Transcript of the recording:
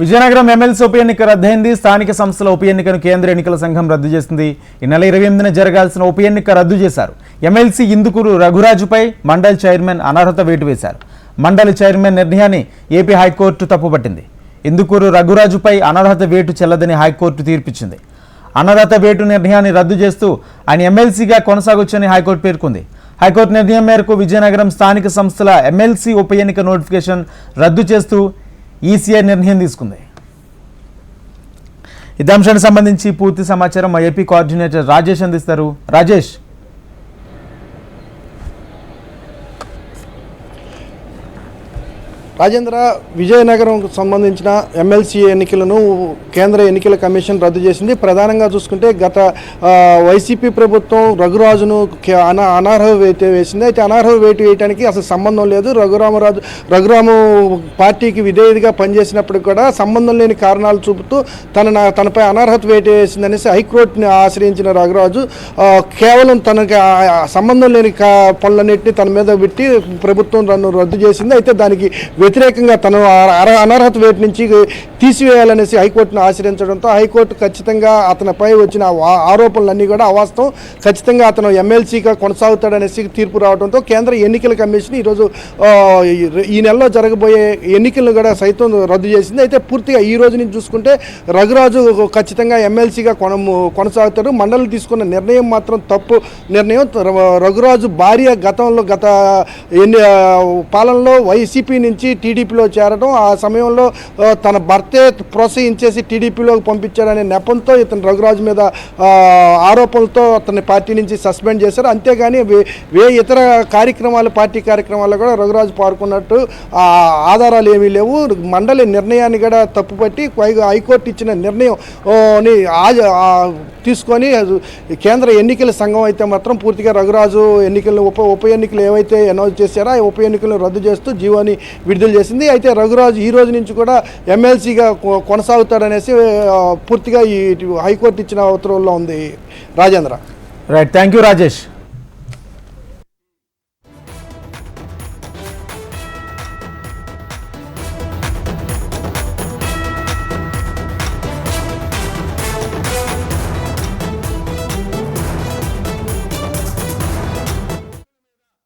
Vizianagaram MLC ఉప ఎన్నిక రద్దయింది. స్థానిక సంస్థల ఉప ఎన్నికను కేంద్ర ఎన్నికల సంఘం రద్దు చేసింది. ఈ నెల 28న జరగాల్సిన ఉప ఎన్నిక రద్దు చేశారు. ఎమ్మెల్సీ ఇందుకూరు రఘురాజుపై మండలి చైర్మన్ అనర్హత వేటు వేశారు. మండలి చైర్మన్ నిర్ణయాన్ని ఏపీ హైకోర్టు తప్పుపట్టింది. ఇందుకూరు రఘురాజుపై అనర్హత వేటు చెల్లదని హైకోర్టు తీర్పిచ్చింది. అనర్హత వేటు నిర్ణయాన్ని రద్దు చేస్తూ ఆయన ఎమ్మెల్సీగా కొనసాగొచ్చని హైకోర్టు పేర్కొంది. హైకోర్టు నిర్ణయం మేరకు విజయనగరం స్థానిక సంస్థల ఎమ్మెల్సీ ఉప ఎన్నిక నోటిఫికేషన్ రద్దు చేస్తూ ఈసీఐ నిర్ణయం తీసుకుంది. ఇదే అంశానికి సంబంధించి పూర్తి సమాచారం మా ఏపీ కోఆర్డినేటర్ రాజేష్ అందిస్తారు. రాజేష్, రాజేంద్ర, విజయనగరం సంబంధించిన ఎమ్మెల్సీ ఎన్నికలను కేంద్ర ఎన్నికల కమిషన్ రద్దు చేసింది. ప్రధానంగా చూసుకుంటే గత వైసీపీ ప్రభుత్వం రఘురాజును అనర్హ వేటు వేసింది. అయితే అనర్హ వేటు వేయడానికి అసలు సంబంధం లేదు. రఘురాము పార్టీకి విధేయుడిగా పనిచేసినప్పటికి కూడా సంబంధం లేని కారణాలు చూపుతూ తనపై అనర్హత వేటు వేసిందనేసి హైకోర్టుని ఆశ్రయించిన రఘురాజు కేవలం తనకి సంబంధం లేని పనులన్నింటినీ తన మీద పెట్టి ప్రభుత్వం రద్దు చేసింది. అయితే దానికి వ్యతిరేకంగా తను అనర్హత వేటు నుంచి తీసివేయాలనేసి హైకోర్టును ఆశ్రయించడంతో హైకోర్టు ఖచ్చితంగా అతనిపై వచ్చిన ఆరోపణలన్నీ కూడా అవాస్తవం, ఖచ్చితంగా అతను ఎమ్మెల్సీగా కొనసాగుతాడనేసి తీర్పు రావడంతో కేంద్ర ఎన్నికల కమిషన్ ఈరోజు ఈ నెలలో జరగబోయే ఎన్నికలను కూడా సైతం రద్దు చేసింది. అయితే పూర్తిగా ఈ రోజు నుంచి చూసుకుంటే రఘురాజు ఖచ్చితంగా ఎమ్మెల్సీగా కొనసాగుతాడు. మండలి తీసుకున్న నిర్ణయం మాత్రం తప్పు నిర్ణయం. రఘురాజు భార్య గత పాలనలో వైసీపీ నుంచి టీడీపీలో చేరడం, ఆ సమయంలో తన భర్తే ప్రోత్సహించేసి టీడీపీలోకి పంపించాడనే నెపంతో ఇతను రఘురాజు మీద ఆరోపణలతో అతన్ని పార్టీ నుంచి సస్పెండ్ చేశారు. అంతేగాని ఇతర పార్టీ కార్యక్రమాల్లో కూడా రఘురాజు పాల్గొన్నట్టు ఆధారాలు ఏమీ లేవు. మండలి నిర్ణయాన్ని కూడా తప్పుపట్టి హైకోర్టు ఇచ్చిన నిర్ణయం తీసుకొని కేంద్ర ఎన్నికల సంఘం అయితే మాత్రం పూర్తిగా రఘురాజు ఎన్నికలను ఉప ఎన్నికలు ఏవైతే అనౌన్స్ చేశారో ఆ ఉప ఎన్నికలను రద్దు చేస్తూ జీవోని విడుదల చేసింది. అయితే రఘురాజు ఈ రోజు నుంచి కూడా ఎమ్మెల్సీగా కొనసాగుతాడనేసి పూర్తిగా ఈ హైకోర్టు ఇచ్చిన ఉత్తర్వుల్లో ఉంది. Rajendra. Right, thank you Rajesh.